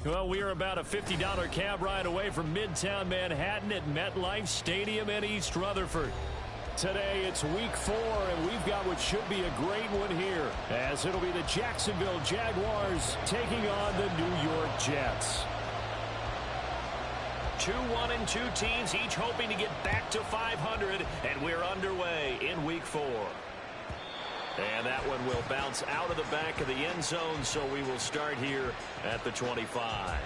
Well, we are about a $50 cab ride away from Midtown Manhattan at MetLife Stadium in East Rutherford. Today, it's week 4, and we've got what should be a great one here, as it'll be the Jacksonville Jaguars taking on the New York Jets. 2-1-2 teams, each hoping to get back to 500, and we're underway in week 4. And that one will bounce out of the back of the end zone, so we will start here at the 25.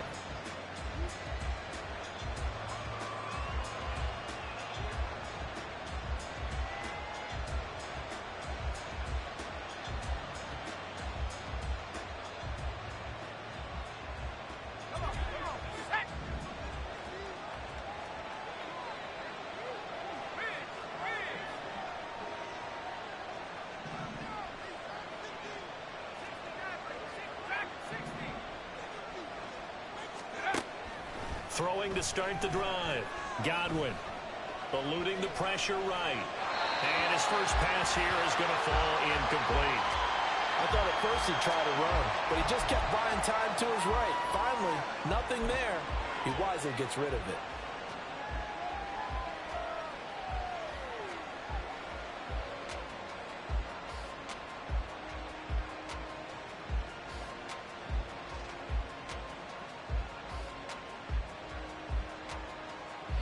Throwing to start the drive. Godwin eluding the pressure right. And his first pass here is going to fall incomplete. I thought at first he'd try to run, but he just kept buying time to his right. Finally, nothing there. He wisely gets rid of it.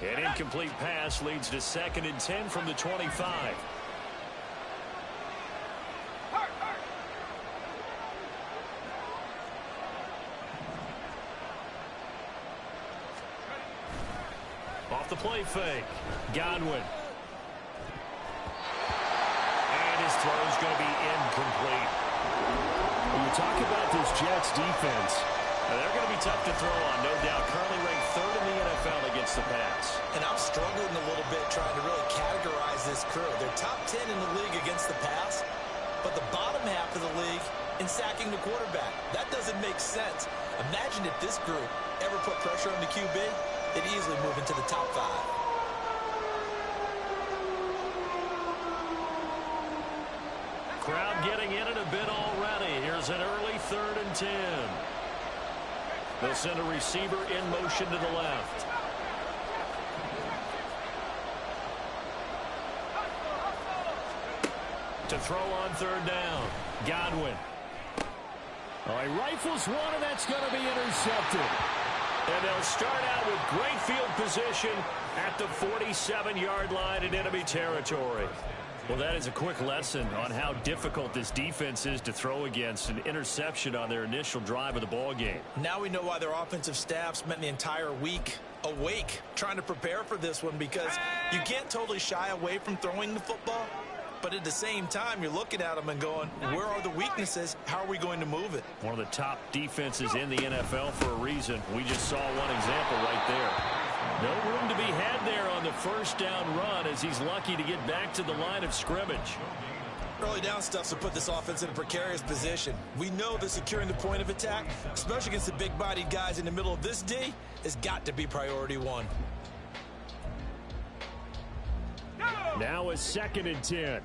An incomplete pass leads to 2nd and 10 from the 25. Off the play fake. Godwin. And his throw is going to be incomplete. When you talk about this Jets defense, they're going to be tough to throw on, no doubt. Currently ranked 3rd in the NFL against the pass. And I'm struggling a little bit trying to really categorize this crew. They're top 10 in the league against the pass, but the bottom half of the league in sacking the quarterback. That doesn't make sense. Imagine if this group ever put pressure on the QB, they'd easily move into the top 5. Crowd getting in it a bit already. Here's an early 3rd and 10. They'll send a receiver in motion to the left. To throw on 3rd down. Godwin. Oh, he rifles one, and that's going to be intercepted. And they'll start out with great field position at the 47-yard line in enemy territory. Well, that is a quick lesson on how difficult this defense is to throw against. An interception on their initial drive of the ball game. Now we know why their offensive staff spent the entire week awake trying to prepare for this one, because you can't totally shy away from throwing the football. But at the same time, you're looking at them and going, where are the weaknesses? How are we going to move it? One of the top defenses in the NFL for a reason. We just saw one example right there. No room to be had there on the 1st down run, as he's lucky to get back to the line of scrimmage. Early down stuff to put this offense in a precarious position. We know that securing the point of attack, especially against the big-bodied guys in the middle of this D, has got to be priority 1. Now a 2nd and 10.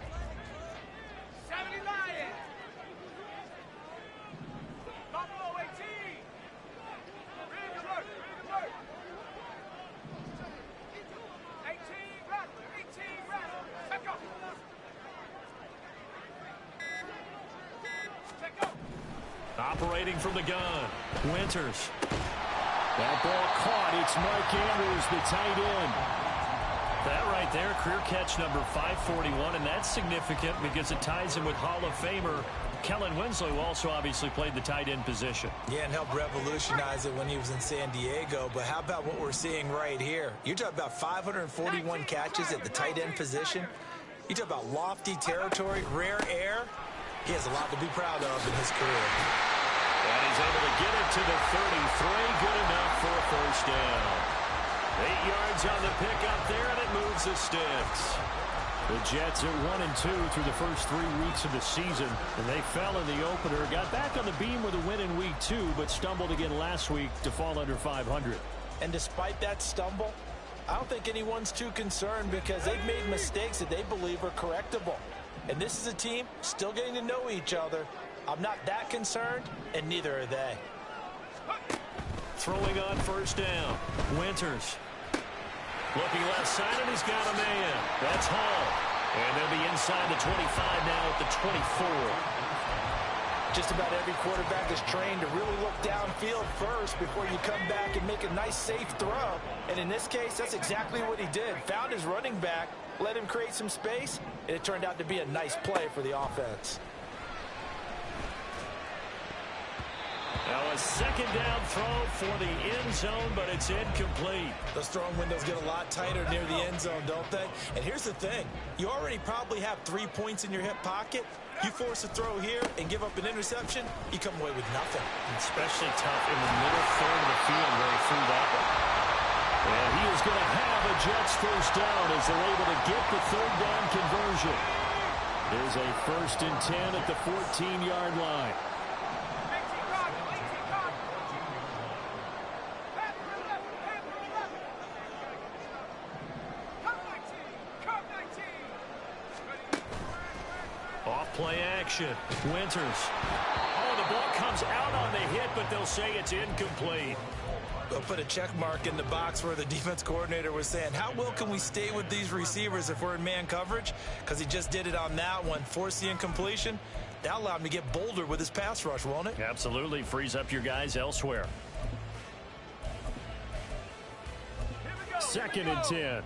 Operating from the gun. Winters. That ball caught. It's Mark Andrews, the tight end. That right there, career catch number 541, and that's significant because it ties him with Hall of Famer Kellen Winslow, who also obviously played the tight end position. Yeah, and helped revolutionize it when he was in San Diego. But how about what we're seeing right here? You're talking about 541 catches at the tight end position. You talk about lofty territory, rare air. He has a lot to be proud of in his career. And he's able to get it to the 33. Good enough for a 1st down. 8 yards on the pickup there, and it moves the sticks. The Jets are 1-2 through the first 3 weeks of the season, and they fell in the opener. Got back on the beam with a win in week 2, but stumbled again last week to fall under 500. And despite that stumble, I don't think anyone's too concerned, because they've made mistakes that they believe are correctable. And this is a team still getting to know each other. I'm not that concerned, and neither are they. throwing on first down. Winters. Looking left side, and he's got a man. That's Hall. And they'll be inside the 25 now at the 24. Just about every quarterback is trained to really look downfield first before you come back and make a nice, safe throw. And in this case, that's exactly what he did. Found his running back, let him create some space, and it turned out to be a nice play for the offense. Now a second down throw for the end zone, but it's incomplete. Those throwing windows get a lot tighter near the end zone, don't they? And here's the thing. You already probably have 3 points in your hip pocket. You force a throw here and give up an interception, you come away with nothing. Especially tough in the middle third of the field where he threw that one. And he is going to have a Jets first down as they're able to get the third down conversion. There's a 1st and 10 at the 14-yard line. Play action. Winters. Oh, the ball comes out on the hit, but they'll say it's incomplete. They'll put a check mark in the box where the defense coordinator was saying, how well can we stay with these receivers if we're in man coverage? Because he just did it on that one. Force the incompletion. That'll allow him to get bolder with his pass rush, won't it? Absolutely. Frees up your guys elsewhere. 2nd and 10.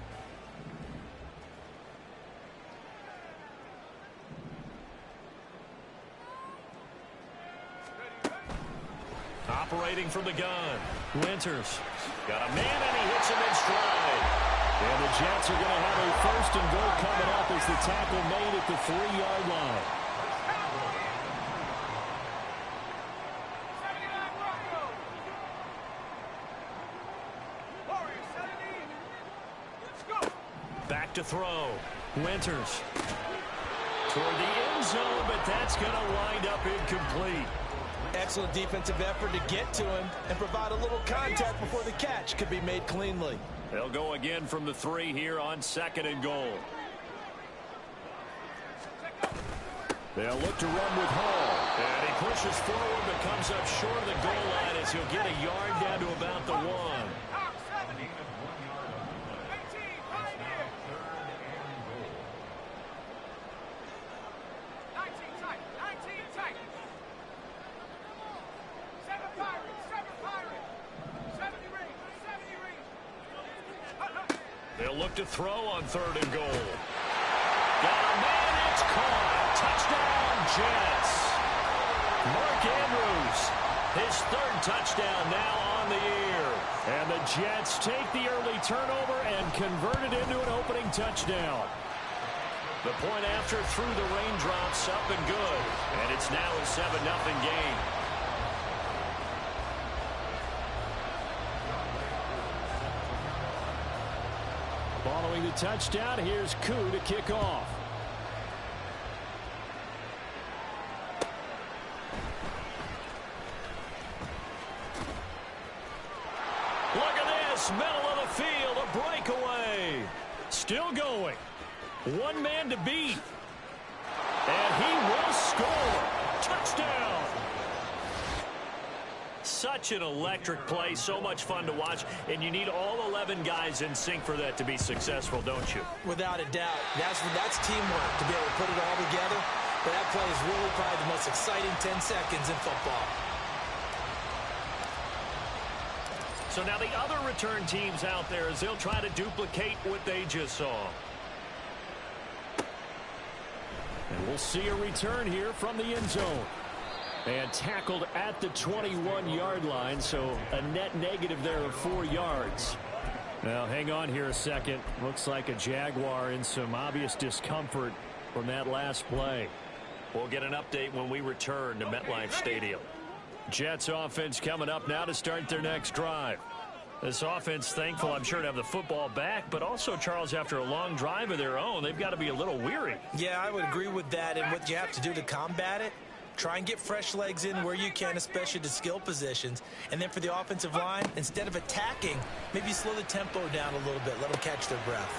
Operating from the gun. Winters. Got a man, and he hits him in stride. And the Jets are going to have a 1st and goal coming up as the tackle made at the 3-yard line. Back to throw. Winters. Toward the end zone, but that's going to wind up incomplete. Excellent defensive effort to get to him and provide a little contact before the catch could be made cleanly. They'll go again from the 3 here on 2nd and goal. They'll look to run with Hall. And he pushes forward but comes up short of the goal line as he'll get a yard down to about the 1. They'll look to throw on 3rd and goal. Got a man, it's caught. Touchdown, Jets. Mark Andrews, his 3rd touchdown now on the year. And the Jets take the early turnover and convert it into an opening touchdown. The point after through the raindrops, up and good. And it's now a 7-0 game. Following the touchdown, here's Koo to kick off. Look at this, middle of the field, a breakaway. Still going. One man to beat. And he will score. Touchdown. Such an electric play, so much fun to watch, and you need all 11 guys in sync for that to be successful, don't you? Without a doubt. That's teamwork to be able to put it all together. But that play is really probably the most exciting 10 seconds in football. So now the other return teams out there as they'll try to duplicate what they just saw. And we'll see a return here from the end zone. And tackled at the 21-yard line, so a net negative there of 4 yards. Now, hang on here a second. Looks like a Jaguar in some obvious discomfort from that last play. We'll get an update when we return to MetLife Stadium. Jets offense coming up now to start their next drive. This offense thankful, I'm sure, to have the football back, but also, Charles, after a long drive of their own, they've got to be a little weary. Yeah, I would agree with that, and what you have to do to combat it, try and get fresh legs in where you can, especially to skill positions. And then for the offensive line, instead of attacking, maybe slow the tempo down a little bit. Let them catch their breath.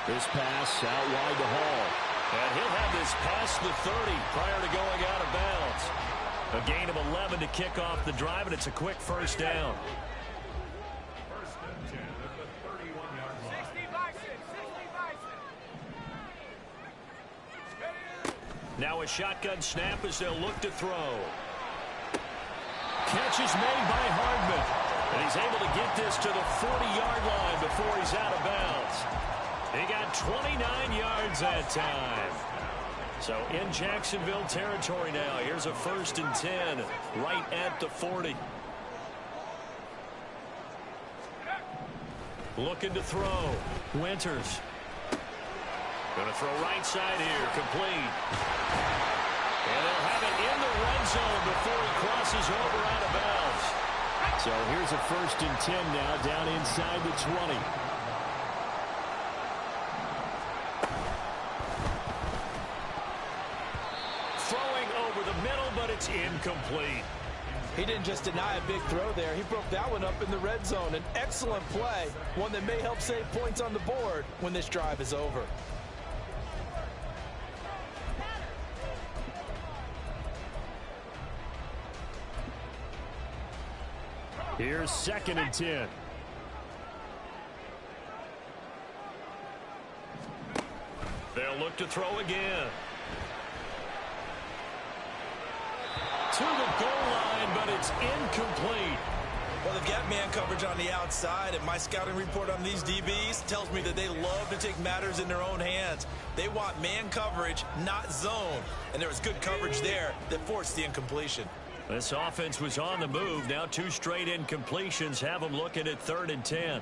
This pass out wide to Hall. And he'll have this past the 30 prior to going out of bounds. A gain of 11 to kick off the drive, and it's a quick first down. Now a shotgun snap as they'll look to throw. Catch is made by Hardman. And he's able to get this to the 40-yard line before he's out of bounds. He got 29 yards that time. So in Jacksonville territory now. Here's a 1st and 10 right at the 40. Looking to throw. Winters. Going to throw right side here. Complete. And they'll have it in the red zone before he crosses over out of bounds. So here's a 1st and 10 now down inside the 20. Throwing over the middle, but it's incomplete. He didn't just deny a big throw there. He broke that one up in the red zone. An excellent play, one that may help save points on the board when this drive is over. Here's 2nd and 10. They'll look to throw again. To the goal line, but it's incomplete. Well, they've got man coverage on the outside, and my scouting report on these DBs tells me that they love to take matters in their own hands. They want man coverage, not zone. And there was good coverage there that forced the incompletion. This offense was on the move. Now 2 straight incompletions have them looking at 3rd and 10.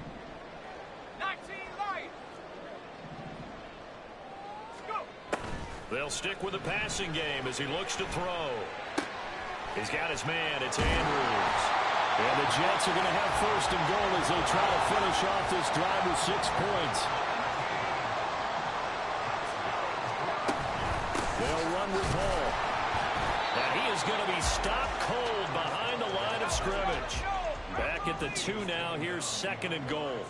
19 light. They'll stick with the passing game as he looks to throw. He's got his man. It's Andrews. And the Jets are going to have 1st and goal as they try to finish off this drive with 6 points. They'll run with Hall. And he is going to be stopped cold behind the line of scrimmage. Back at the 2 now. Here's 2nd and goal.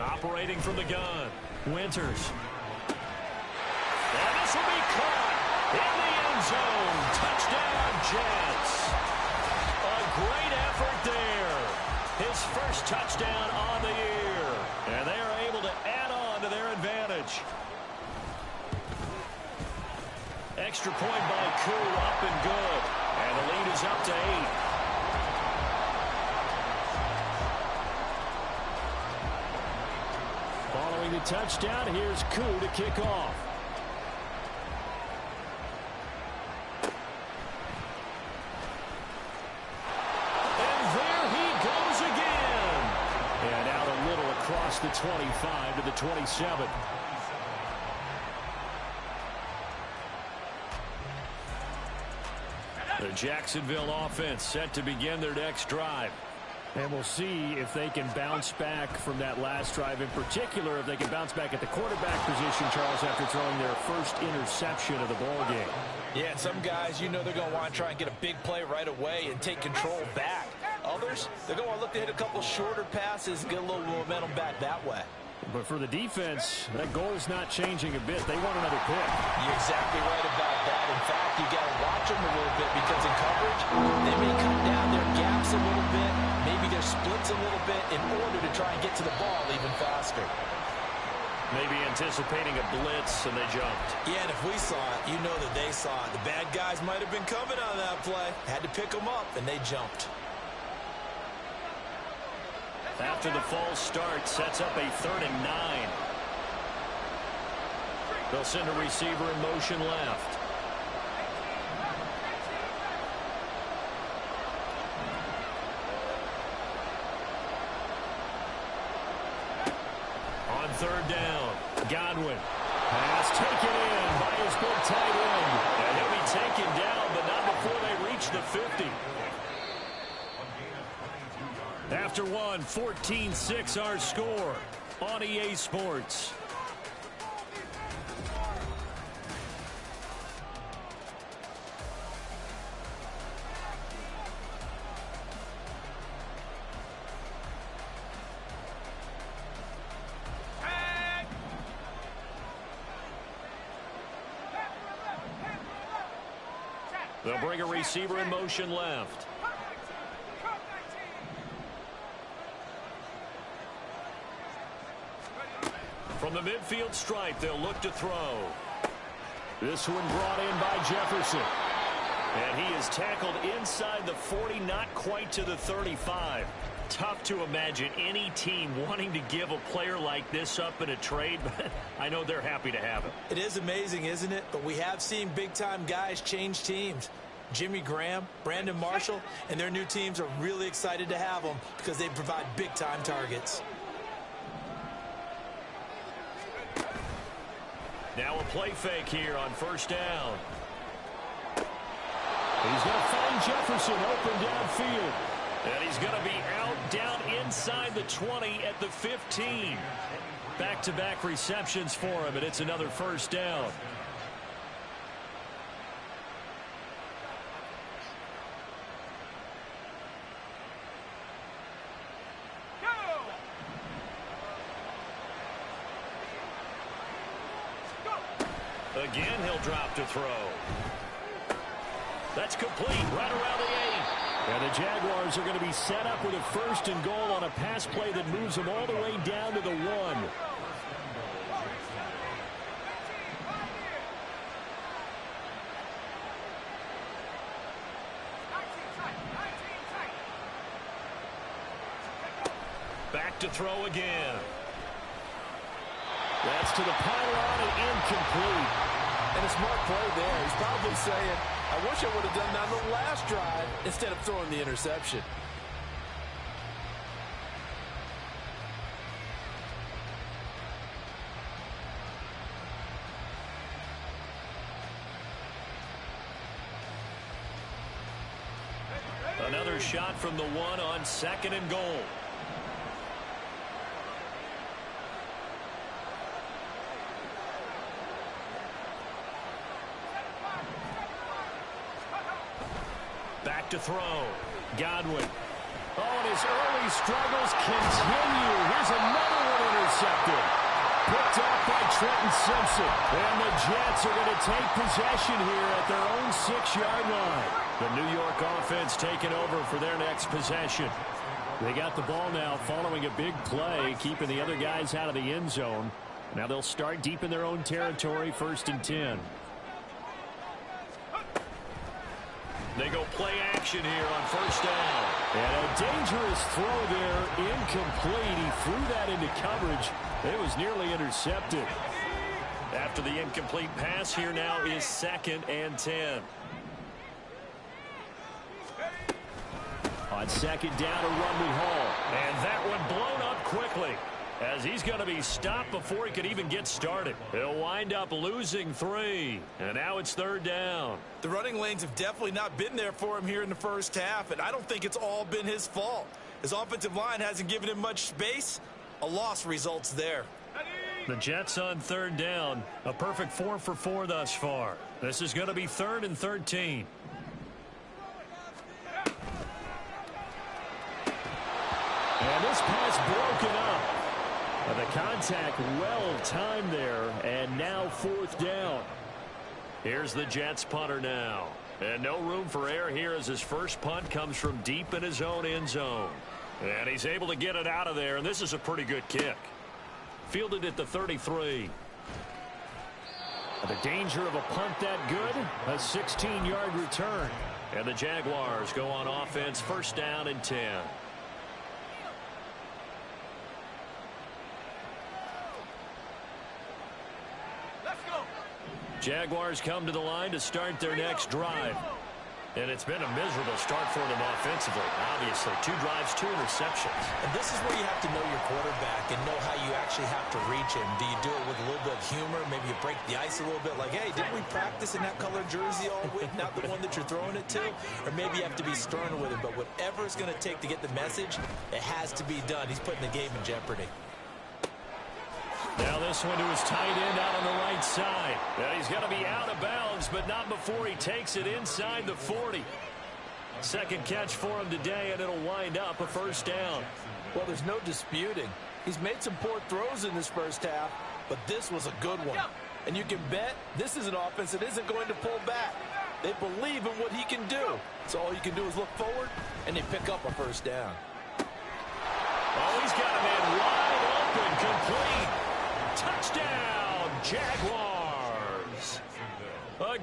Operating from the gun. Winters. And this will be caught in the end zone. Touchdown, Jets. A great effort there. His first touchdown on the year. And they are able to add on to their advantage. Extra point by Koo, up and good. And the lead is up to 8. Following the touchdown, here's Koo to kick off. And there he goes again. And out a little across the 25 to the 27. The Jacksonville offense set to begin their next drive. And we'll see if they can bounce back from that last drive. In particular, if they can bounce back at the quarterback position, Charles, after throwing their first interception of the ball game. Yeah, and some guys, you know they're going to want to try and get a big play right away and take control back. Others, they're going to want to look to hit a couple shorter passes and get a little momentum back that way. But for the defense, that goal's not changing a bit. They want another pick. You're exactly right about that. In fact, you got to watch them a little bit because in coverage, they may cut down their gaps a little bit, maybe their splits a little bit in order to try and get to the ball even faster. Maybe anticipating a blitz, and they jumped. Yeah, and if we saw it, you know that they saw it. The bad guys might have been coming on that play. Had to pick them up, and they jumped. After the false start, sets up a 3rd and 9. They'll send a receiver in motion left. On 3rd down, Godwin. Pass taken in by his big tight end. And he'll be taken down, but not before they reach the 50. After one, 14-6 our score on EA Sports. They'll bring a receiver in motion left. From the midfield stripe, they'll look to throw. This one brought in by Jefferson. And he is tackled inside the 40, not quite to the 35. Tough to imagine any team wanting to give a player like this up in a trade, but I know they're happy to have it. It is amazing, isn't it? But we have seen big-time guys change teams. Jimmy Graham, Brandon Marshall, and their new teams are really excited to have them because they provide big-time targets. Now a play fake here on first down. He's going to find Jefferson open downfield. And he's going to be out down inside the 20 at the 15. Back-to-back receptions for him, and it's another first down. Again, he'll drop to throw. That's complete right around the 8. And the Jaguars are going to be set up with a first and goal on a pass play that moves them all the way down to the 1. Back to throw again. That's to the pylon and incomplete. And a smart play there. He's probably saying, I wish I would have done that on the last drive instead of throwing the interception. Another shot from the 1 on second and goal. Back to throw. Godwin. Oh, and his early struggles continue. Here's another one intercepted. Picked off by Trenton Simpson. And the Jets are going to take possession here at their own 6-yard line. The New York offense taking over for their next possession. They got the ball now following a big play, keeping the other guys out of the end zone. Now they'll start deep in their own territory, 1st and 10. They go play action here on first down. And a dangerous throw there, incomplete. He threw that into coverage. It was nearly intercepted. After the incomplete pass, here now is 2nd and 10. On 2nd down, a run we haul. And that one blown up quickly, as he's going to be stopped before he could even get started. He'll wind up losing 3. And now it's 3rd down. The running lanes have definitely not been there for him here in the first half, and I don't think it's all been his fault. His offensive line hasn't given him much space. A loss results there. The Jets on 3rd down. A perfect 4 for 4 thus far. This is going to be 3rd and 13. And this pass broken up. The contact well timed there, and now 4th down. Here's the Jets punter now. And no room for error here as his first punt comes from deep in his own end zone. And he's able to get it out of there, and this is a pretty good kick. Fielded at the 33. The danger of a punt that good, a 16-yard return. And the Jaguars go on offense, 1st down and 10. Jaguars come to the line to start their next drive. And it's been a miserable start for them offensively. Obviously, 2 drives, 2 interceptions. And this is where you have to know your quarterback and know how you actually have to reach him. Do you do it with a little bit of humor? Maybe you break the ice a little bit like, hey, didn't we practice in that colored jersey all week, not the one that you're throwing it to? Or maybe you have to be stern with him. But whatever it's going to take to get the message, it has to be done. He's putting the game in jeopardy. Now this one to his tight end out on the right side. And he's going to be out of bounds, but not before he takes it inside the 40. Second catch for him today, and it'll wind up a 1st down. Well, there's no disputing. He's made some poor throws in this first half, but this was a good one. And you can bet this is an offense that isn't going to pull back. They believe in what he can do. So all you can do is look forward, and they pick up a 1st down. Oh, he's got a man wide open, complete.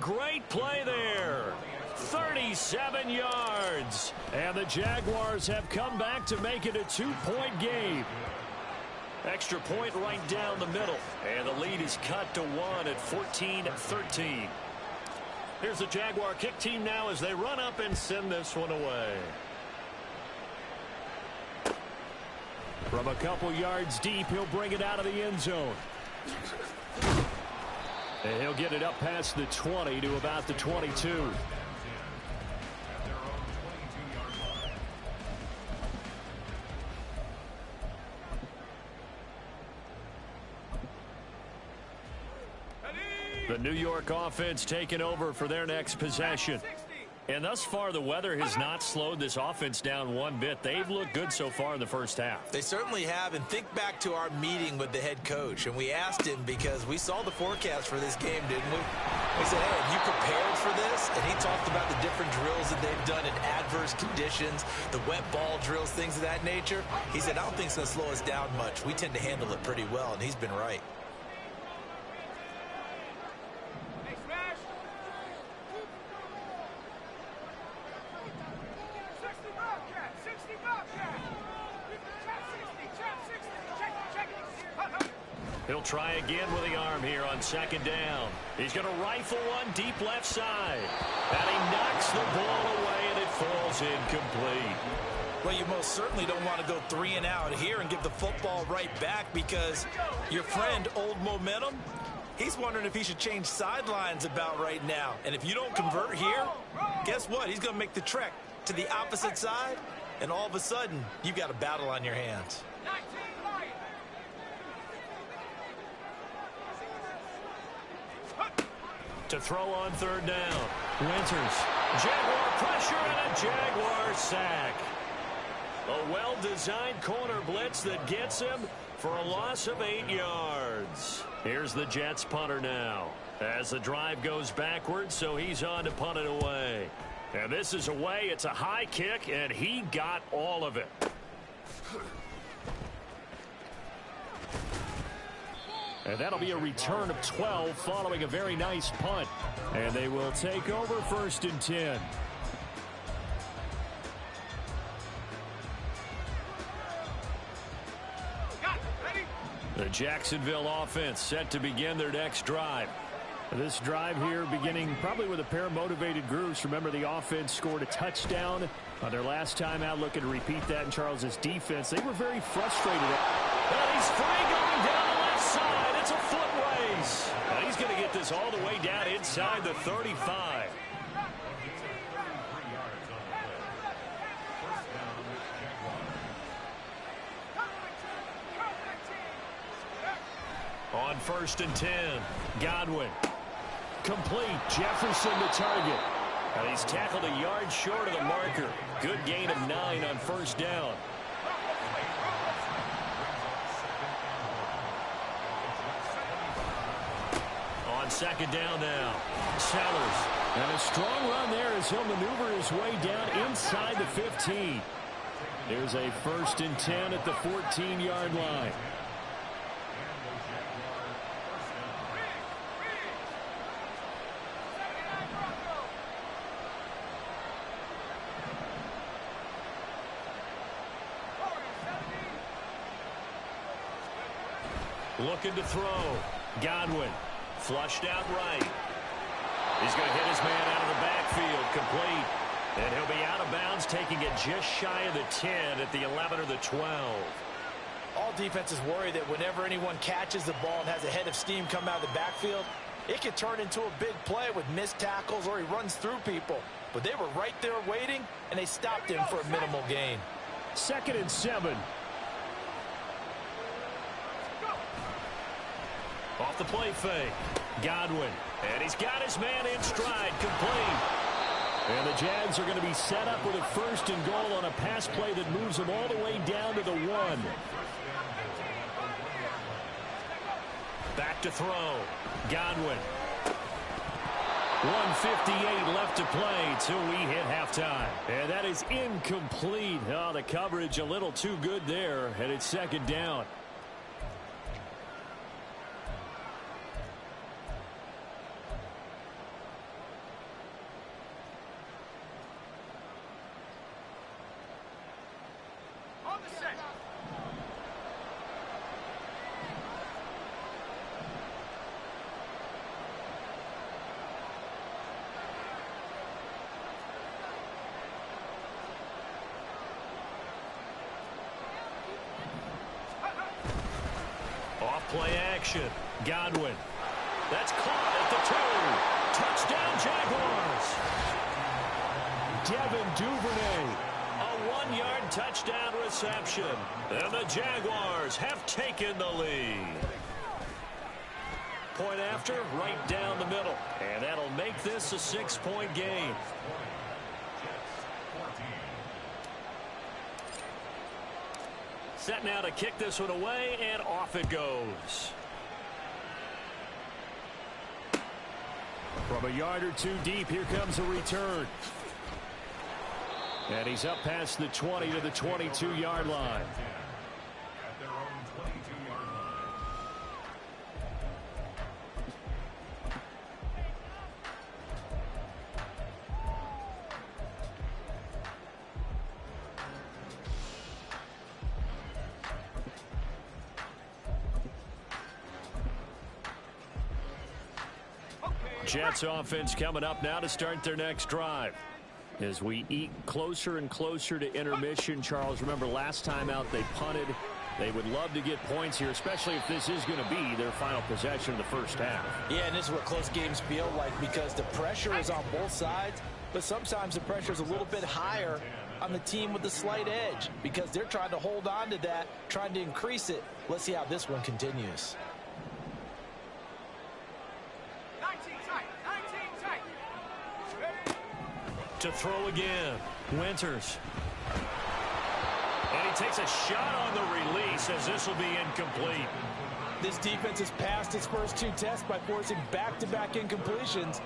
great play there. 37 yards. And the Jaguars have come back to make it a 2-point game. Extra point right down the middle. And the lead is cut to 1 at 14-13. Here's the Jaguar kick team now as they run up and send this one away. From a couple yards deep, he'll bring it out of the end zone. And he'll get it up past the 20 to about the 22. The New York offense taking over for their next possession. And thus far, the weather has not slowed this offense down one bit. They've looked good so far in the first half. They certainly have. And think back to our meeting with the head coach. And we asked him because we saw the forecast for this game, didn't we? We said, hey, have you prepared for this? And he talked about the different drills that they've done in adverse conditions, the wet ball drills, things of that nature. He said, I don't think it's going to slow us down much. We tend to handle it pretty well, and he's been right. He'll try again with the arm here on second down. He's going to rifle one deep left side. And he knocks the ball away, and it falls incomplete. Well, you most certainly don't want to go 3 and out here and give the football right back because your friend, Old Momentum, he's wondering if he should change sidelines about right now. And if you don't convert here, guess what? He's going to make the trek to the opposite side, and all of a sudden, you've got a battle on your hands. To throw on third down. Winters. Jaguar pressure and a Jaguar sack. A well-designed corner blitz that gets him for a loss of 8 yards. Here's the Jets punter now. As the drive goes backwards, so he's on to punt it away. And this is away. It's a high kick, and he got all of it. And that'll be a return of 12 following a very nice punt. And they will take over 1st and 10. The Jacksonville offense set to begin their next drive. This drive here beginning probably with a pair of motivated groups. Remember, the offense scored a touchdown on their last time out. Looking to repeat that in Charles's defense. They were very frustrated. And he's free going down the left side. It's a foot race. And he's going to get this all the way down inside the 35. On 1st and 10, Godwin. Complete. Jefferson to target. And he's tackled a yard short of the marker. Good gain of 9 on 1st down. On 2nd down now. Sellers. And a strong run there as he'll maneuver his way down inside the 15. There's a 1st and 10 at the 14-yard line. Looking to throw. Godwin. Flushed out right. He's going to hit his man out of the backfield. Complete. And he'll be out of bounds, taking it just shy of the 10 at the 11 or the 12. All defenses worry that whenever anyone catches the ball and has a head of steam come out of the backfield, it could turn into a big play with missed tackles or he runs through people. But they were right there waiting, and they stopped him for a minimal gain. 2nd and 7. Off the play fake. Godwin. And he's got his man in stride. Complete. And the Jags are going to be set up with a 1st and goal on a pass play that moves them all the way down to the 1. Back to throw. Godwin. 1:58 left to play till we hit halftime. And that is incomplete. Oh, the coverage a little too good there. And it's 2nd down. Play action. Godwin. That's caught at the 2. Touchdown, Jaguars. Devin Duvernay. A 1-yard touchdown reception. And the Jaguars have taken the lead. Point after, right down the middle. And that'll make this a 6-point game. Set now to kick this one away, and off it goes. From a yard or 2 deep, here comes a return. And he's up past the 20 to the 22-yard line. Jets offense coming up now to start their next drive. As we eat closer and closer to intermission, Charles, remember last time out they punted. They would love to get points here, especially if this is going to be their final possession of the first half. Yeah, and this is what close games feel like because the pressure is on both sides, but sometimes the pressure is a little bit higher on the team with the slight edge because they're trying to hold on to that, trying to increase it. Let's see how this one continues. 19 tight. 19 tight. Ready? To throw again. Winters. And he takes a shot on the release as this will be incomplete. This defense has passed its first 2 tests by forcing back-to-back incompletions.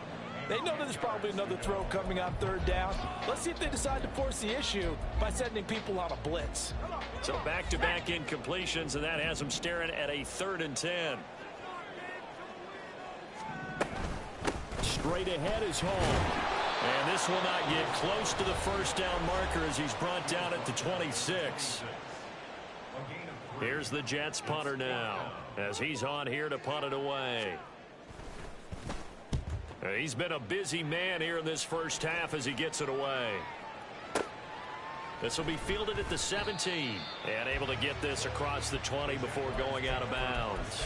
They know that there's probably another throw coming on 3rd down. Let's see if they decide to force the issue by sending people on a blitz. So back-to-back incompletions, and that has them staring at a 3rd and 10. Straight ahead is home. And this will not get close to the first down marker as he's brought down at the 26. Here's the Jets punter now as he's on here to punt it away. He's been a busy man here in this first half as he gets it away. This will be fielded at the 17 and able to get this across the 20 before going out of bounds.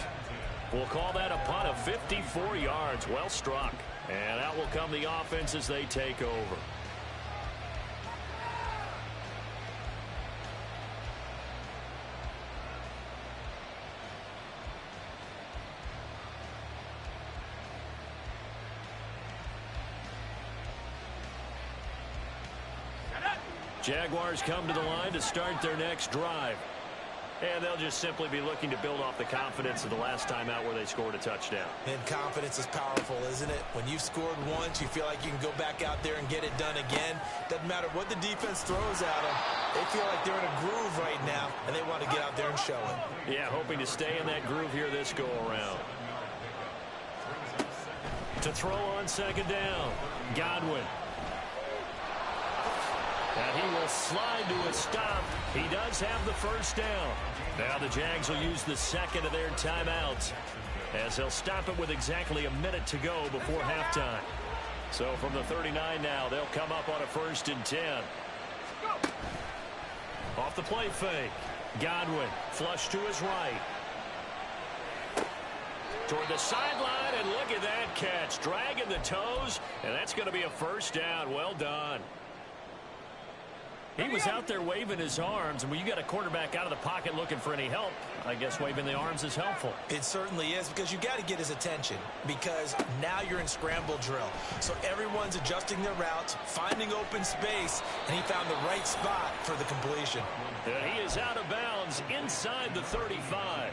We'll call that a punt of 54 yards. Well struck. And out will come the offense as they take over. Jaguars come to the line to start their next drive. And they'll just simply be looking to build off the confidence of the last time out where they scored a touchdown. And confidence is powerful, isn't it? When you've scored once, you feel like you can go back out there and get it done again. Doesn't matter what the defense throws at them. They feel like they're in a groove right now, and they want to get out there and show it. Yeah, hoping to stay in that groove here this go-around. To throw on 2nd down, Godwin. And he will slide to a stop. He does have the first down. Now the Jags will use the second of their timeouts as they'll stop it with exactly a minute to go before halftime. So from the 39 now, they'll come up on a 1st and 10. Off the play fake. Godwin flush to his right. Toward the sideline, and look at that catch. Dragging the toes, and that's going to be a first down. Well done. He was out there waving his arms, and when you got a quarterback out of the pocket looking for any help, I guess waving the arms is helpful. It certainly is, because you got to get his attention, because now you're in scramble drill. So everyone's adjusting their routes, finding open space, and he found the right spot for the completion. And he is out of bounds inside the 35.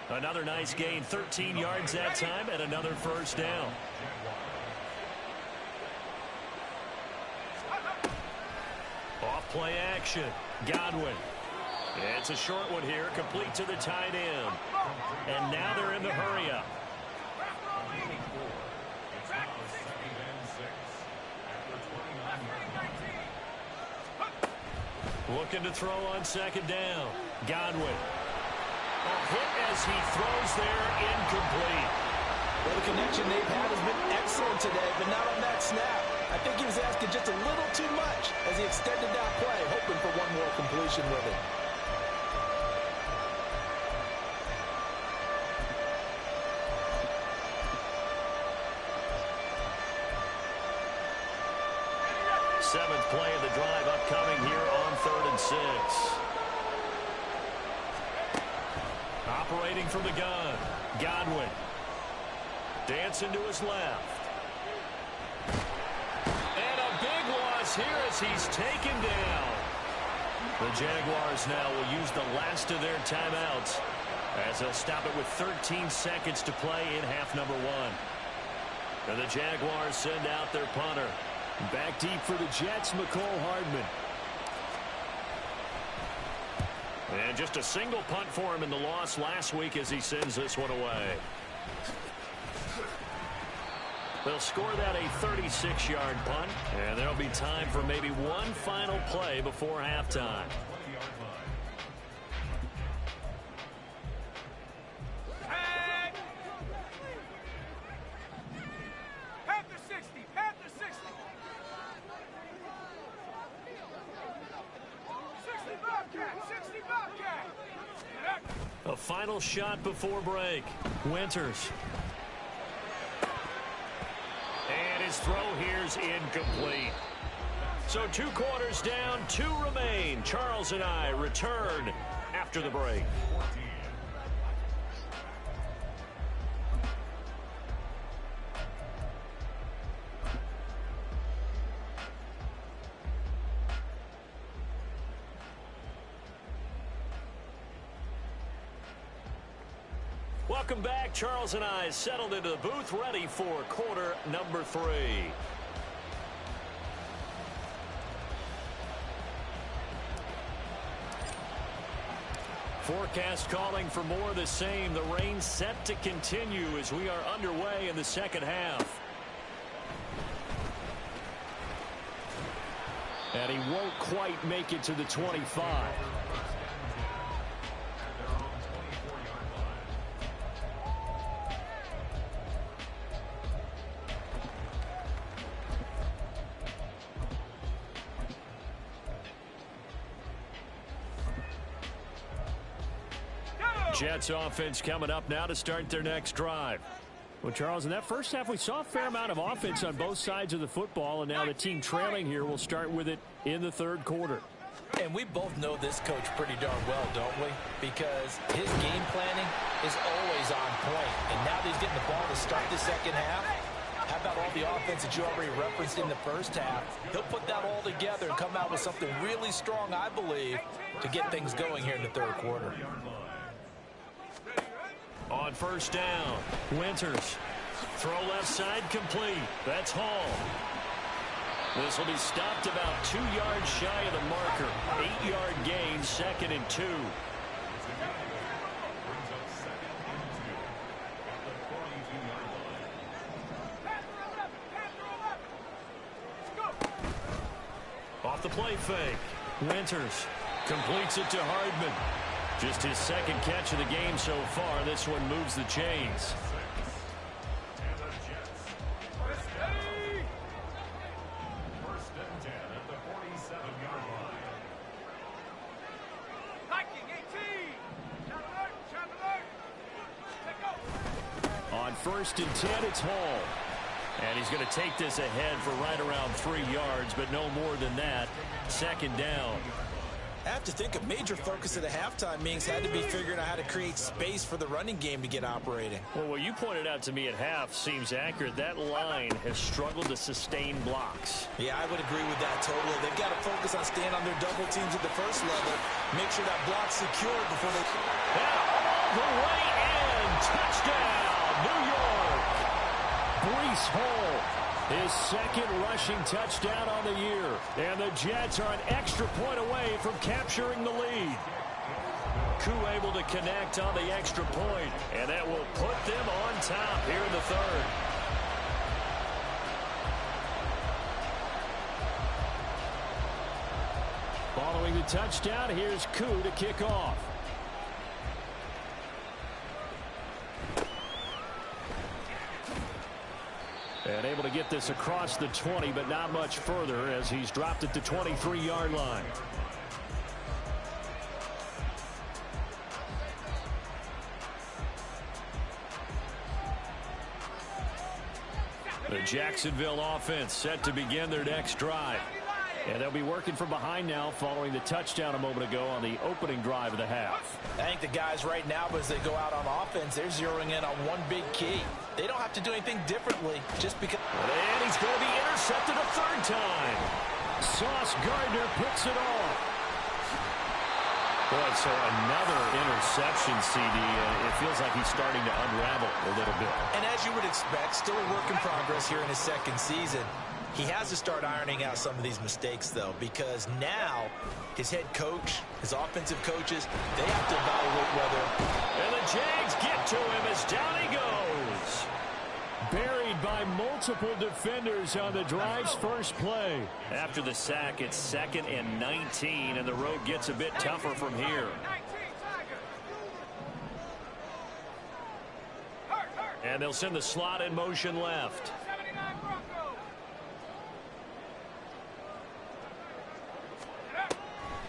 Another nice gain, 13 yards that time, and another first down. Off play action. Godwin. It's a short one here, complete to the tight end. And now they're in the hurry-up. Looking to throw on 2nd down. Godwin. A hit as he throws there, incomplete. Well, the connection they've had has been excellent today, but not on that snap. I think he was asking just a little too much as he extended that play, hoping for one more completion with it. seventh play of the drive upcoming here on 3rd and 6. Operating from the gun, Godwin. Dancing to his left. And a big loss here as he's taken down. The Jaguars now will use the last of their timeouts as they'll stop it with 13 seconds to play in half number 1. And the Jaguars send out their punter. Back deep for the Jets, McCole Hardman. And just a single punt for him in the loss last week as he sends this one away. They'll score that a 36-yard punt, and there'll be time for maybe one final play before halftime. Panther 60, Panther 60. 60 Bobcat, 60 Bobcat. A final shot before break. Winters. And his throw here's incomplete. So 2 quarters down, 2 remain. Charles and I return after the break. Welcome back. Charles and I settled into the booth, ready for quarter number 3. Forecast calling for more of the same. The rain set to continue as we are underway in the second half. And he won't quite make it to the 25. Jets offense coming up now to start their next drive. Well, Charles, in that first half, we saw a fair amount of offense on both sides of the football, and now the team trailing here will start with it in the 3rd quarter. And we both know this coach pretty darn well, don't we? Because his game planning is always on point. And now that he's getting the ball to start the second half, how about all the offense that you already referenced in the first half? He'll put that all together and come out with something really strong, I believe, to get things going here in the 3rd quarter. On first down, Winters. Throw left side complete. That's Hall. This will be stopped about 2 yards shy of the marker. 8-yard gain, 2nd and 2. Off the play fake. Winters completes it to Hardman. Just his 2nd catch of the game so far. This one moves the chains. First and 10 at the 47-yard line. Hiking 18. On first and 10, it's Hall. And he's going to take this ahead for right around 3 yards, but no more than that. 2nd down. I have to think a major focus of the halftime meetings had to be figuring out how to create space for the running game to get operating. Well, what you pointed out to me at half seems accurate. That line has struggled to sustain blocks. Yeah, I would agree with that totally. They've got to focus on staying on their double teams at the first level. Make sure that block's secured before they... Yeah, all the way in. Touchdown, New York. Breece Hall, his 2nd rushing touchdown on the year. And the Jets are an extra point away from capturing the lead. Koo able to connect on the extra point, and that will put them on top here in the 3rd. Following the touchdown, here's Koo to kick off. And able to get this across the 20, but not much further as he's dropped at the 23-yard line. The Jacksonville offense set to begin their next drive. And they'll be working from behind now following the touchdown a moment ago on the opening drive of the half. I think the guys right now, as they go out on offense, they're zeroing in on one big key. They don't have to do anything differently just because. And he's going to be intercepted a third time. Sauce Gardner picks it off. Boy, so another interception, CD. It feels like he's starting to unravel a little bit. And as you would expect, still a work in progress here in his second season. He has to start ironing out some of these mistakes, though, because now his head coach, his offensive coaches, they have to evaluate whether. And the Jags get to him as down he goes. Buried by multiple defenders on the drive's first play. After the sack, it's 2nd and 19, and the road gets a bit tougher from here. And they'll send the slot in motion left.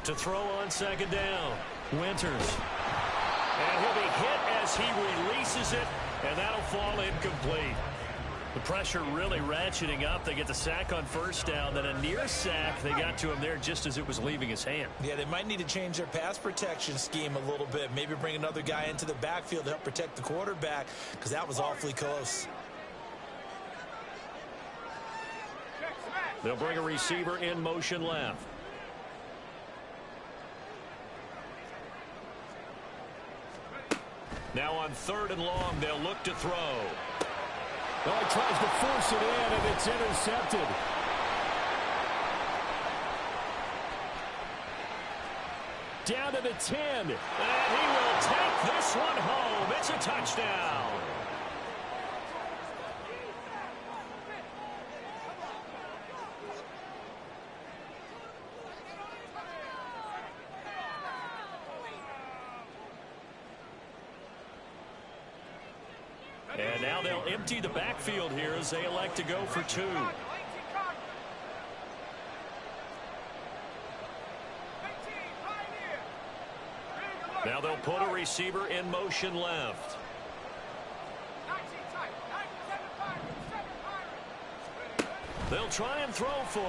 To throw on 2nd down. Winters. And he'll be hit as he releases it, and that'll fall incomplete. The pressure really ratcheting up. They get the sack on 1st down, then a near sack. They got to him there just as it was leaving his hand. Yeah, they might need to change their pass protection scheme a little bit. Maybe bring another guy into the backfield to help protect the quarterback, because that was awfully close. They'll bring a receiver in motion left. Now on 3rd and long, they'll look to throw. Well, he tries to force it in, and it's intercepted. Down to the 10. And he will take this one home. It's a touchdown. And now they'll empty the backfield here as they elect to go for 2. Now they'll put a receiver in motion left. They'll try and throw for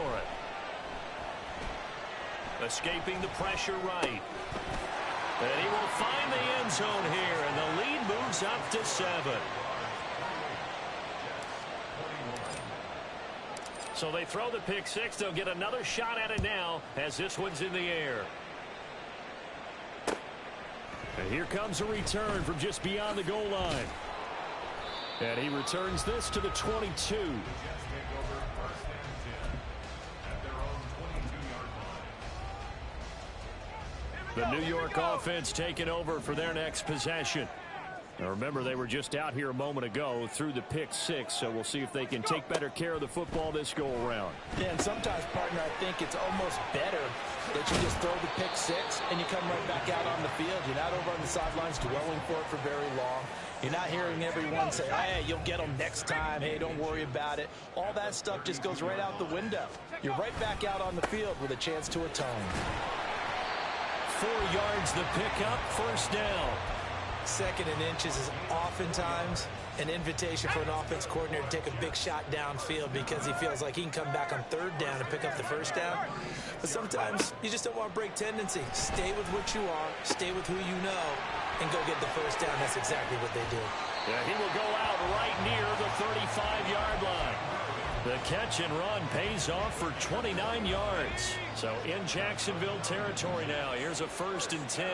it. Escaping the pressure right. And he will find the end zone here, and the lead moves up to 7. So they throw the pick 6. They'll get another shot at it now as this one's in the air. And here comes a return from just beyond the goal line. And he returns this to the 22. The New York offense taking over for their next possession. Now remember, they were just out here a moment ago through the pick 6, so we'll see if they can take better care of the football this go-around. Yeah, and sometimes, partner, I think it's almost better that you just throw the pick 6 and you come right back out on the field. You're not over on the sidelines dwelling for it for very long. You're not hearing everyone say, hey, you'll get them next time. Hey, don't worry about it. All that stuff just goes right out the window. You're right back out on the field with a chance to atone. 4 yards the pickup, 1st down. 2nd and inches is oftentimes an invitation for an offense coordinator to take a big shot downfield because he feels like he can come back on 3rd down and pick up the 1st down. But sometimes you just don't want to break tendency. Stay with what you are, stay with who you know, and go get the 1st down. That's exactly what they did. Yeah, he will go out right near the 35-yard line. The catch and run pays off for 29 yards. So in Jacksonville territory now. Here's a 1st and 10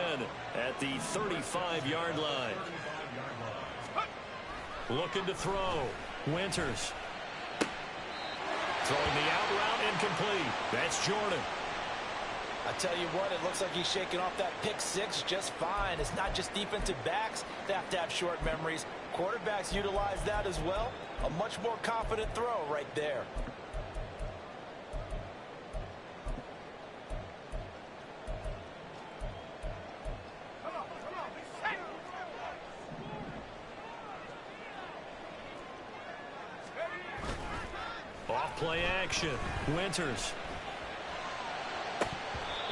at the 35-yard line. Looking to throw. Winters. Throwing the out route incomplete. That's Jordan. I tell you what, it looks like he's shaking off that pick 6 just fine. It's not just defensive backs that have to have short memories. Quarterbacks utilize that as well. A much more confident throw right there. Off play action. Winters.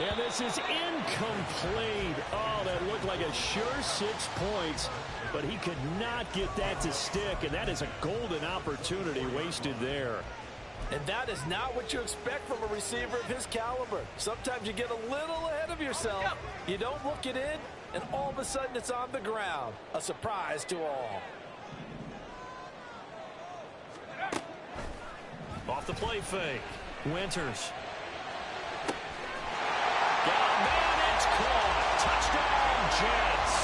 And this is incomplete. Oh, that looked like a sure 6 points, but he could not get that to stick, and that is a golden opportunity wasted there. And that is not what you expect from a receiver of his caliber. Sometimes you get a little ahead of yourself. You don't look it in, and all of a sudden it's on the ground. A surprise to all. Off the play fake. Winters. Got a man, it's caught. Touchdown, Jets.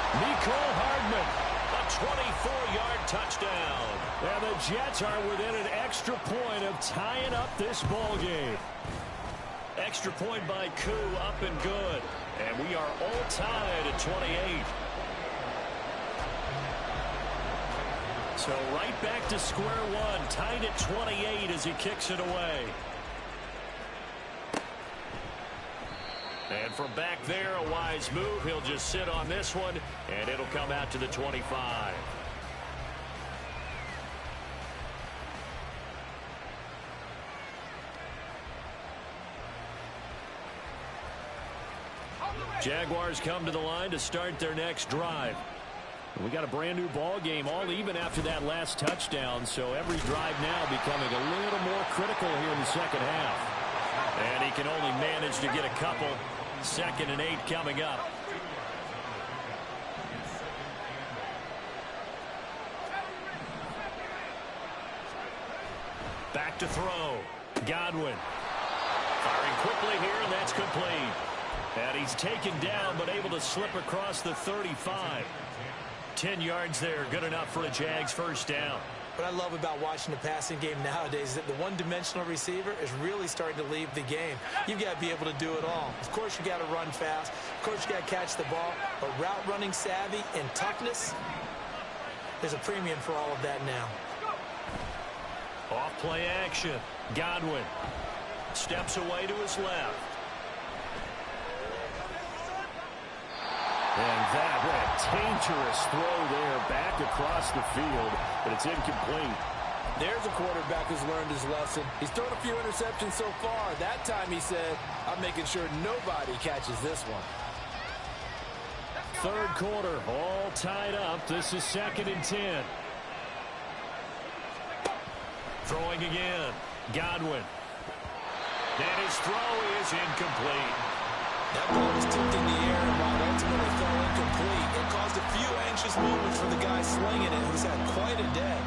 Mecole Hardman, a 24-yard touchdown. And the Jets are within an extra point of tying up this ball game. Extra point by Koo, up and good. And we are all tied at 28. So right back to square one, tied at 28 as he kicks it away. And from back there, a wise move. He'll just sit on this one, and it'll come out to the 25. Jaguars come to the line to start their next drive. We got a brand new ball game, all even after that last touchdown, so every drive now becoming a little more critical here in the second half. And he can only manage to get a couple. 2nd and 8 coming up. Back to throw. Godwin. Firing quickly here, and that's complete. And he's taken down, but able to slip across the 35. 10 yards there, good enough for a Jags first down. What I love about watching the passing game nowadays is that the one-dimensional receiver is really starting to leave the game. You've got to be able to do it all. Of course, you got to run fast. Of course, you got to catch the ball. But route running savvy and toughness, there's a premium for all of that now. Off play action. Godwin steps away to his left. And that, what a dangerous throw there back across the field, but it's incomplete. There's a quarterback who's learned his lesson. He's thrown a few interceptions so far. That time he said, I'm making sure nobody catches this one. Third quarter, all tied up. This is 2nd and 10. Throwing again. Godwin. And his throw is incomplete. That ball was tipped in the air and while ultimately fell incomplete, it caused a few anxious moments for the guy slinging it, who's had quite a day.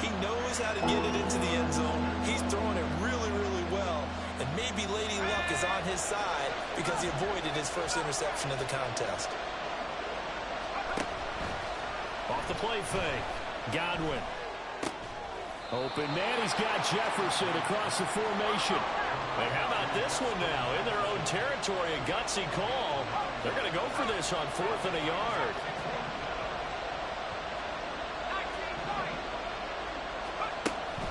He knows how to get it into the end zone. He's throwing it really, really well. And maybe Lady Luck is on his side because he avoided his first interception of the contest. Off the play fake. Godwin. Open man, he's got Jefferson across the formation. And how about this one now? In their own territory, a gutsy call. They're going to go for this on 4th and a yard.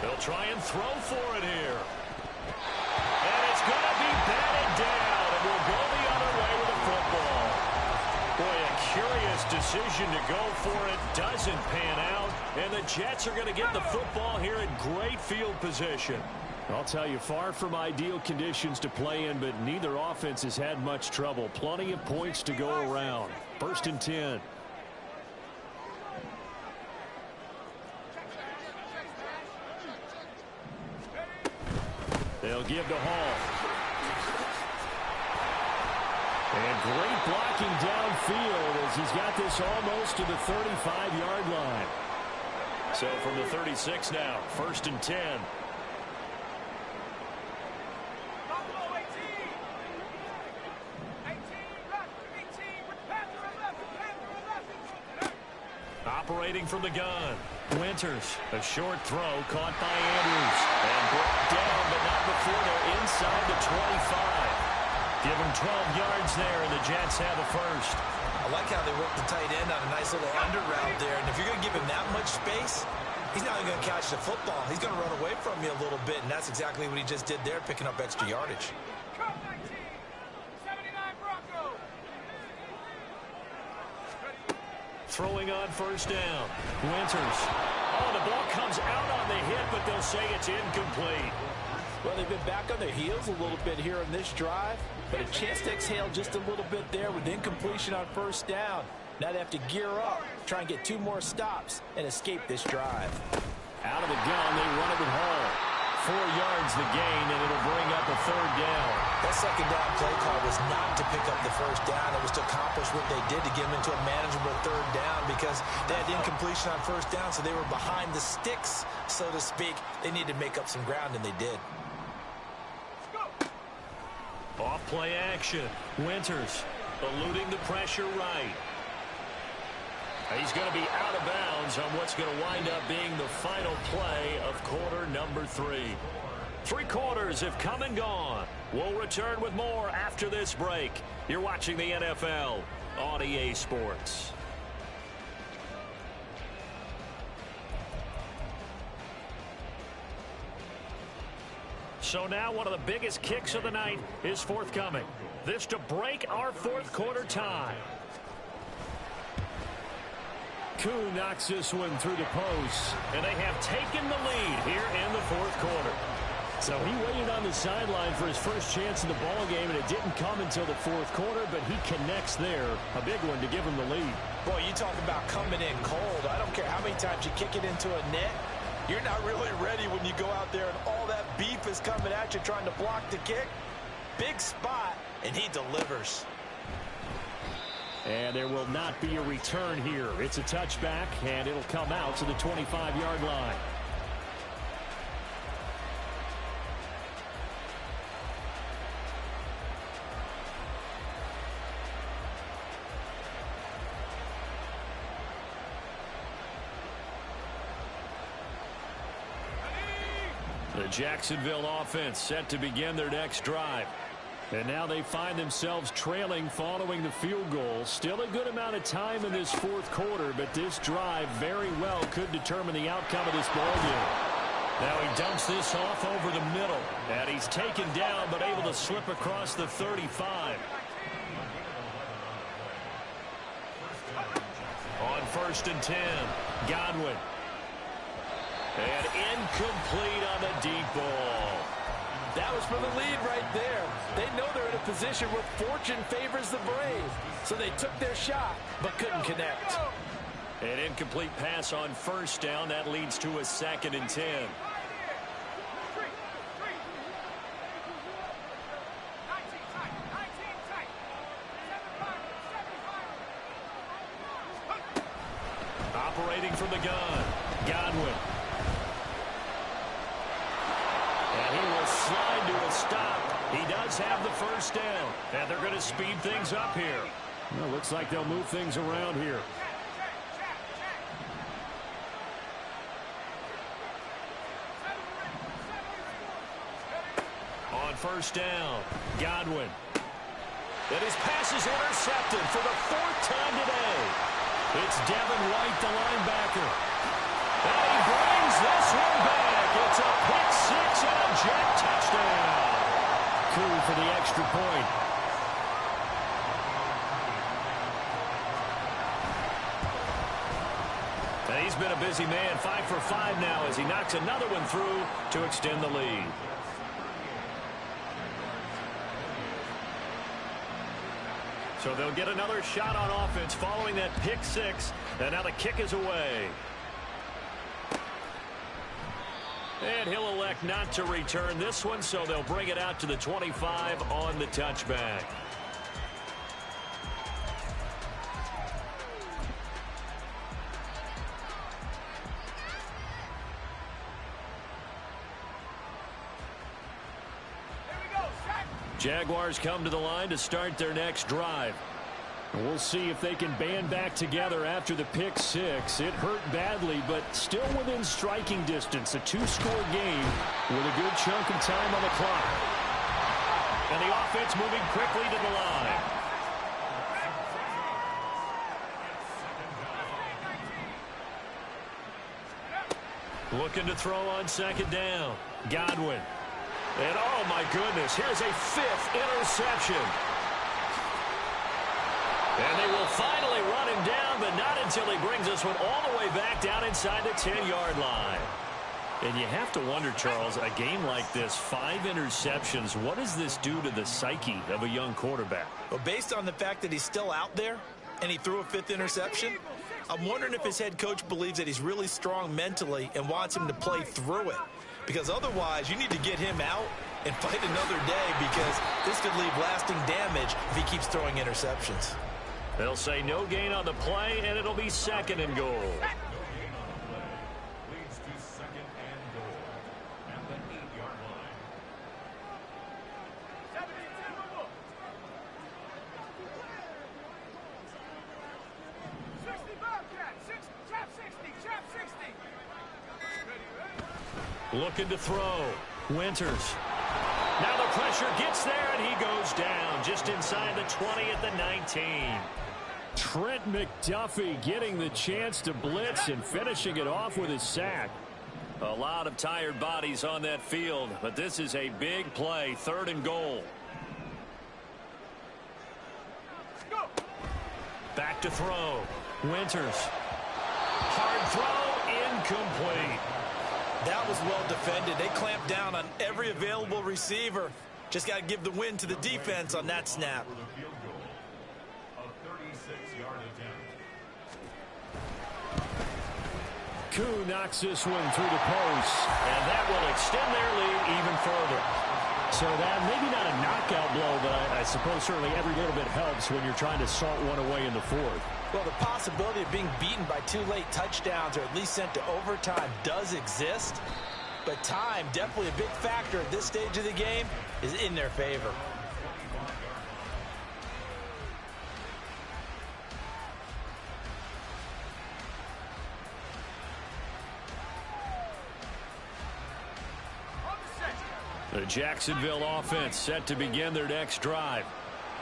They'll try and throw for it here. And it's going to be batted down, and we'll go the other way with the football. Boy, a curious decision to go for it. Doesn't pan out. And the Jets are going to get the football here in great field position. I'll tell you, far from ideal conditions to play in, but neither offense has had much trouble. Plenty of points to go around. 1st and 10. They'll give to Hall. And great blocking downfield as he's got this almost to the 35-yard line. So from the 36 now, 1st and 10. Operating from the gun. Winters, a short throw caught by Andrews. And brought down, but not before they're inside the 25. Give him 12 yards there, and the Jets have a first. I like how they work the tight end on a nice little under route there. And if you're going to give him that much space, he's not going to catch the football. He's going to run away from you a little bit, and that's exactly what he just did there, picking up extra yardage. Throwing on 1st down. Winters. Oh, the ball comes out on the hit, but they'll say it's incomplete. Well, they've been back on their heels a little bit here on this drive, but a chance to exhale just a little bit there with incompletion on 1st down. Now they have to gear up, try and get 2 more stops, and escape this drive. Out of the gun, they run it with Hall. 4 yards the gain, and it'll bring up a 3rd down. That second down play call was not to pick up the first down. It was to accomplish what they did to get them into a manageable 3rd down because they had incompletion on first down, so they were behind the sticks, so to speak. They needed to make up some ground, and they did. Off play action. Winters eluding the pressure right. He's going to be out of bounds on what's going to wind up being the final play of quarter number 3. 3 quarters have come and gone. We'll return with more after this break. You're watching the NFL on EA Sports. So now one of the biggest kicks of the night is forthcoming. This to break our 4th quarter tie. Koo knocks this one through the post, and they have taken the lead here in the 4th quarter. So he waited on the sideline for his first chance in the ball game, and it didn't come until the 4th quarter, but he connects there. A big one to give him the lead. Boy, you talk about coming in cold. I don't care how many times you kick it into a net. You're not really ready when you go out there and all that beef is coming at you trying to block the kick. Big spot, and he delivers. And there will not be a return here. It's a touchback, and it'll come out to the 25-yard line. The Jacksonville offense set to begin their next drive. And now they find themselves trailing following the field goal. Still a good amount of time in this 4th quarter, but this drive very well could determine the outcome of this ballgame. Now he dumps this off over the middle, and he's taken down but able to slip across the 35. On 1st and 10, Godwin. And incomplete on the deep ball. That was for the lead right there. They know they're in a position where fortune favors the brave. So they took their shot, but couldn't connect. An incomplete pass on 1st down. That leads to a 2nd and 10. Operating from the gun, Godwin. And he will slide to a stop. He does have the 1st down. And they're going to speed things up here. Well, looks like they'll move things around here. On 1st down, Godwin. And his pass is intercepted for the 4th time today. It's Devin White, the linebacker. And he brings this one back. It's a pick 6 and a jet touchdown. Koo for the extra point. And he's been a busy man, 5 for 5 now as he knocks another one through to extend the lead. So they'll get another shot on offense following that pick 6. And now the kick is away. And he'll elect not to return this one, so they'll bring it out to the 25 on the touchback. Jaguars come to the line to start their next drive. We'll see if they can band back together after the pick 6. It hurt badly, but still within striking distance. A 2-score game with a good chunk of time on the clock. And the offense moving quickly to the line. Looking to throw on 2nd down. Godwin. And oh my goodness, here's a 5th interception. And they will finally run him down, but not until he brings this one all the way back down inside the 10-yard line. And you have to wonder, Charles, a game like this, 5 interceptions, what does this do to the psyche of a young quarterback? Well, based on the fact that he's still out there and he threw a 5th interception, I'm wondering if his head coach believes that he's really strong mentally and wants him to play through it. because otherwise you need to get him out and fight another day, because this could leave lasting damage if he keeps throwing interceptions. They'll say no gain on the play, and it'll be 2nd and goal. Leads to 2nd and goal at the 8-yard line. Looking to throw. Winters. Now the pressure gets there, and he goes down just inside the 20 at the 19. Trent McDuffie getting the chance to blitz and finishing it off with his sack. A lot of tired bodies on that field, but this is a big play. 3rd and goal. Back to throw. Winters. Hard throw, incomplete. That was well defended. They clamped down on every available receiver. Just got to give the win to the defense on that snap. For the field goal, a 36-yard attempt. Koo knocks this one through the post, and that will extend their lead even further. So that maybe not a knockout blow, but I suppose certainly every little bit helps when you're trying to salt one away in the 4th. Well, the possibility of being beaten by 2 late touchdowns or at least sent to overtime does exist. But time, definitely a big factor at this stage of the game, is in their favor. The Jacksonville offense set to begin their next drive.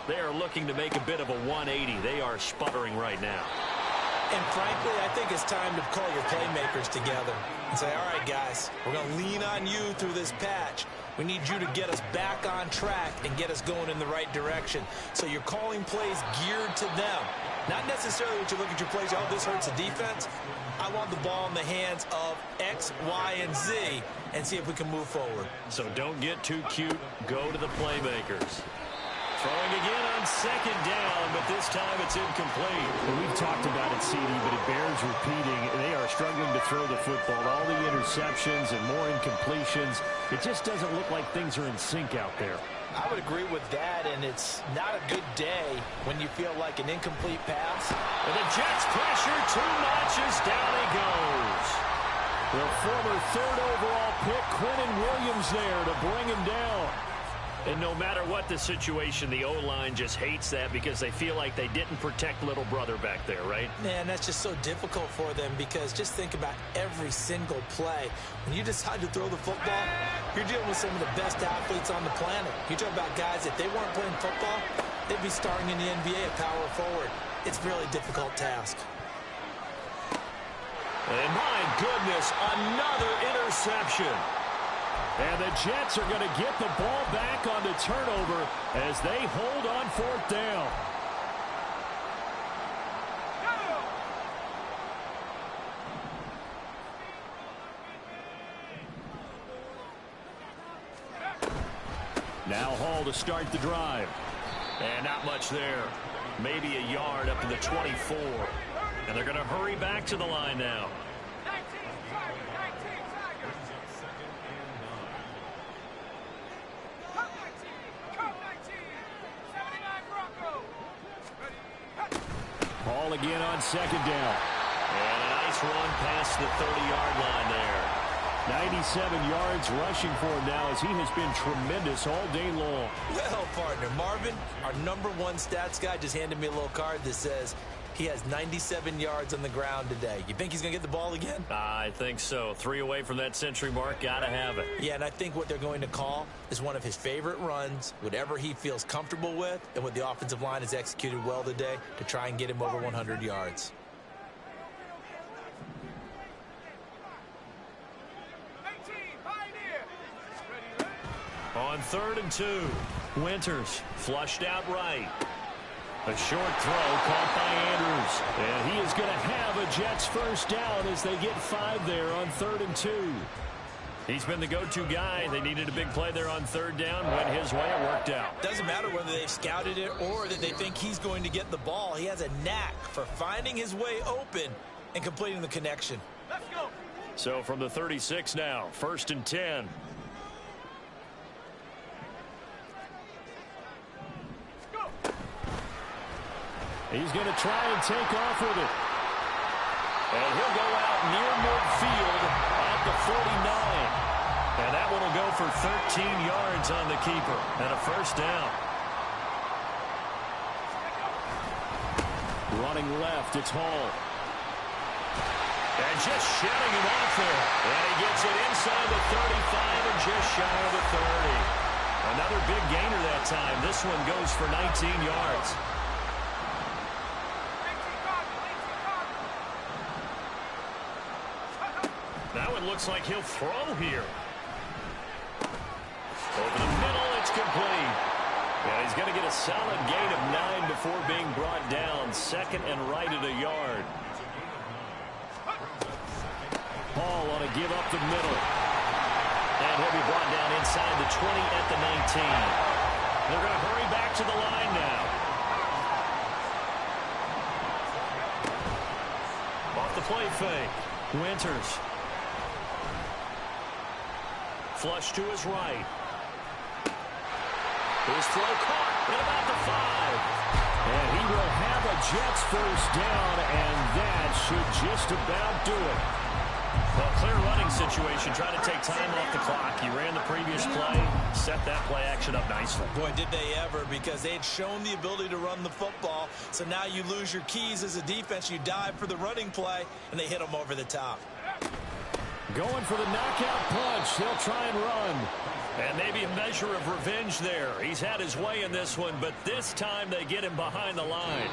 They are looking to make a bit of a 180. They are sputtering right now. And frankly, I think it's time to call your playmakers together and say, all right, guys, we're going to lean on you through this patch. We need you to get us back on track and get us going in the right direction. So you're calling plays geared to them. Not necessarily what you look at your plays, oh, this hurts the defense. I want the ball in the hands of X, Y, and Z and see if we can move forward. So don't get too cute. Go to the playmakers. Throwing again on 2nd down, but this time it's incomplete. Well, we've talked about it, CD, but it bears repeating. They are struggling to throw the football. All the interceptions and more incompletions. It just doesn't look like things are in sync out there. I would agree with that, and it's not a good day when you feel like an incomplete pass. And the Jets pressure 2 notches, down he goes. The former 3rd overall pick, Quentin Williams, there to bring him down. And no matter what the situation, the O-line just hates that because they feel like they didn't protect little brother back there, right? Man, that's just so difficult for them, because just think about every single play. When you decide to throw the football, you're dealing with some of the best athletes on the planet. You talk about guys, if they weren't playing football, they'd be starting in the NBA at power forward. It's a really difficult task. And my goodness, another interception. And the Jets are going to get the ball back on the turnover as they hold on 4th down. Now Hall to start the drive. And not much there. Maybe a yard up to the 24. And they're going to hurry back to the line now. Ball again on 2nd down. And a nice run past the 30-yard line there. 97 yards rushing for him now as he has been tremendous all day long. Well, partner, Marvin, our #1 stats guy, just handed me a little card that says he has 97 yards on the ground today. You think he's going to get the ball again? I think so. 3 away from that century mark. Got to have it. Yeah, and I think what they're going to call is one of his favorite runs, whatever he feels comfortable with, and what the offensive line has executed well today to try and get him over 100 yards. On 3rd and 2, Winters flushed out right. A short throw caught by Andrews. And he is going to have a Jets 1st down as they get 5 there on 3rd and 2. He's been the go-to guy. They needed a big play there on 3rd down. Went his way. It worked out. Doesn't matter whether they've scouted it or that they think he's going to get the ball. He has a knack for finding his way open and completing the connection. Let's go. So from the 36 now, 1st and 10. He's going to try and take off with it. And he'll go out near midfield at the 49. And that one will go for 13 yards on the keeper and a 1st down. Running left, it's Hall. And just shutting him off there. And he gets it inside the 35 and just shy of the 30. Another big gainer that time. This one goes for 19 yards. That one looks like he'll throw here. Over the middle, it's complete. And he's going to get a solid gain of 9 before being brought down. 2nd and right at a yard. Hall want to give up the middle. And he'll be brought down inside the 20 at the 19. They're going to hurry back to the line now. Off the play fake. Winters. Flush to his right. His throw caught at about the 5. And he will have a Jets 1st down, and that should just about do it. Well, clear running situation. Trying to take time off the clock. He ran the previous play, set that play action up nicely. Boy, did they ever, because they'd shown the ability to run the football. So now you lose your keys as a defense. You dive for the running play, and they hit them over the top. Going for the knockout punch. He'll try and run. And maybe a measure of revenge there. He's had his way in this one, but this time they get him behind the line.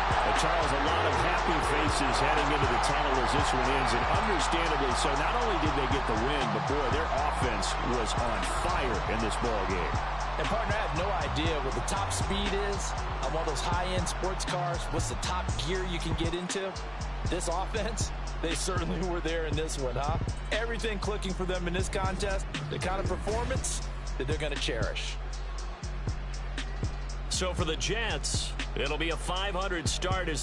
Well, Charles, a lot of happy faces heading into the tunnel as this one ends, and understandably so. Not only did they get the win, but boy, their offense was on fire in this ball game. And, partner, I have no idea what the top speed is on one of those high-end sports cars. What's the top gear you can get into? This offense, they certainly were there in this one, huh? Everything clicking for them in this contest, the kind of performance that they're going to cherish. So for the Jets, it'll be a 500 start as